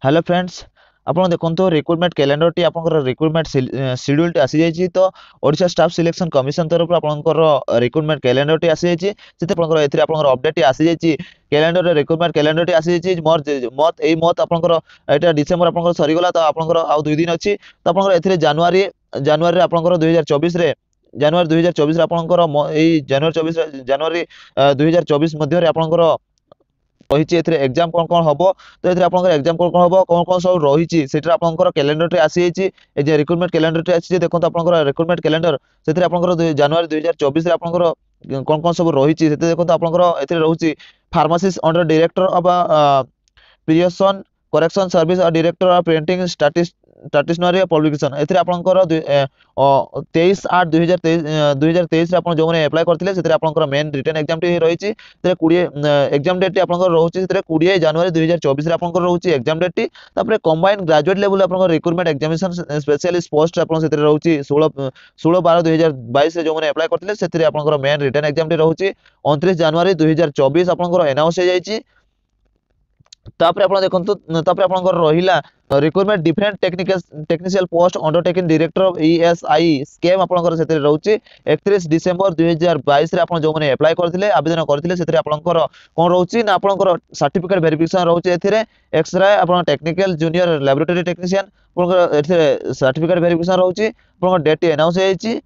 Hello friends, ଆପଣ ଦେଖନ୍ତୁ recruitment କ୍ୟାଲେଣ୍ଡରଟି ଆପଣଙ୍କର ରିକ୍ରୁଟମେଣ୍ଟ ସିଡ୍ୟୁଲଟି ଆସିଯାଇଛି। ତ ଓଡ଼ିଶା ଷ୍ଟାଫ୍ ସିଲେକ୍ସନ କମିଶନ ତରଫରୁ ଆପଣଙ୍କର ରିକ୍ରୁଟମେଣ୍ଟ କ୍ୟାଲେଣ୍ଡରଟି ଆସିଯାଇଛି। ସେଥିରେ ଆପଣଙ୍କର ଏଥିରେ ଆପଣଙ୍କର ଅପଡେଟଟି ଆସିଯାଇଛି। କ୍ୟାଲେଣ୍ଡରରେ ରିକ୍ରୁଟମେଣ୍ଟ କ୍ୟାଲେଣ୍ଡରଟି ଆସିଯାଇଛି। ଏଇ ମନ୍ଥ ଆପଣଙ୍କର ଏଇଟା ଡିସେମ୍ବର ଆପଣଙ୍କର ସରିଗଲା, ତ ଆପଣଙ୍କର ଆଉ 2 ଦିନ ଅଛି। ତ ଆପଣଙ୍କର ଏଥିରେ ଜାନୁଆରୀରେ ଆପଣଙ୍କର 2024ରେ ଜାନୁଆରୀ 2024ରେ ଆପଣଙ୍କର ଏଇ ଜାନୁଆରୀ 2024 ମଧ୍ୟରେ ଆପଣଙ୍କର रही एग्जाम कौन कौन हम तो ये एग्जाम कौन कौन हम कौन कौन सब रही आपंकर कैलेंडर आसी रिक्रुटमेंट कैलेंडर आसी देखो आप रिक्रुटमेंट कैलेंडर से जनवरी 2024 कौन कौन सब रही देखो आप रोचे pharmacist under director of prison correction service और director of printing stationery publication एथिरे आपनकर 23/8/2023 रे आपन जो माने अप्लाई करथिले सेथिरे आपनकर मेन रिटन एग्जाम टी रहिछि। तेरे 20 एग्जाम डेट टी आपनकर रहउछि सेथिरे 20 जनवरी 2024 रे आपनकर रहउछि एग्जाम डेट टी। तापरे कंबाइंड ग्रेजुएट लेवल आपनकर रिक्रुटमेंट एग्जामिनेशन स्पेशलिस्ट पोस्ट आपन सेथिरे रहउछि 16/12/2022 रे जो माने अप्लाई करथिले सेथिरे आपनकर मेन रिटन एग्जाम टी रहउछि 29 जनवरी 2024 आपनकर अनाउंस हो जाइछि। तापर आपण देखंतु तापर आपनकर रहिला recruitment different technical post undertaking director of ESI scheme आपनकर सेते रहउची 31 डिसेंबर 2022 रे आपण जो माने अप्लाई करथिले आवेदन करथिले सेते आपनकर कोन रहउची ना आपनकर सर्टिफिकेट वेरिफिकेशन रहउची एथिरे एक्स-रे आपण टेक्निकल जूनियर लैबोरेटरी टेक्नीशियन आपनकर एथिरे सर्टिफिकेट वेरिफिकेशन रहउची आपनकर डेट अनाउंस होईची।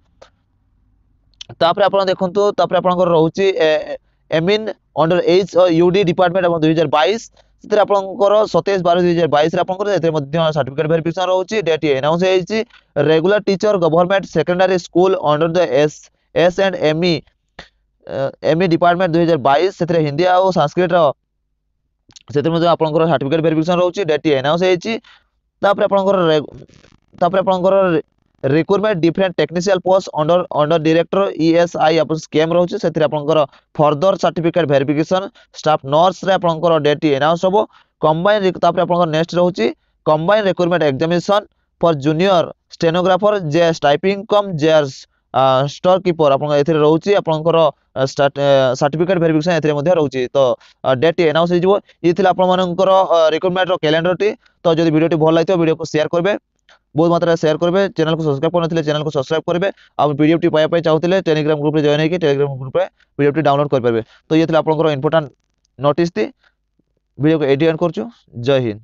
तापर आपण देखंतु तापर आपनकर रहउची एमिन अंडर एज यूडी डिपार्टमेंट 2022 सेते आपनकर 27/12/2022 रे आपनकर एते मध्ये सर्टिफिकेट वेरिफिकेशन रहउची डेट अनाउंस होईची। Regular teacher government secondary school under the S and ME department 2022 सेते हिंदी आ संस्कृत सेते मध्ये आपनकर सर्टिफिकेट वेरिफिकेशन रहउची डेट अनाउंस होईची। तापर आपनकर recruitment different technical post under director ESI अपन स्कीम रहउची सेते आपनकर further certificate verification staff nurse रे आपनकर डेट अनाउंस होबो। कंबाइन तापर आपनकर नेक्स्ट रहउची combine recruitment examination for junior stenographer जे टाइपिंग कम जे स्टोर कीपर आपन एथिरे रहउची आपनकर सर्टिफिकेट वेरिफिकेशन एथिरे मध्ये रहउची। तो डेट अनाउंस हो जिवो। ई थिला आपन मानकर रिक्रुटमेंट रो कैलेंडर टी। तो जदि वीडियो टी भल लागितो वीडियो को शेयर करबे, बहुत मात्रा शेयर करेंगे। चैनल को सब्सक्राइब करते चैनल को सब्सक्राइब करेंगे। आप पीडीएफ टी पाया चाहते टेलीग्राम ग्रुप में जॉइन होकर टेलीग्राम ग्रुप में पीडीएफ टी डाउनलोड कर पारे। तो ये आपंकर इंपोर्टेंट नोटिस थी। वीडियो को एडिट कर। जय हिंद।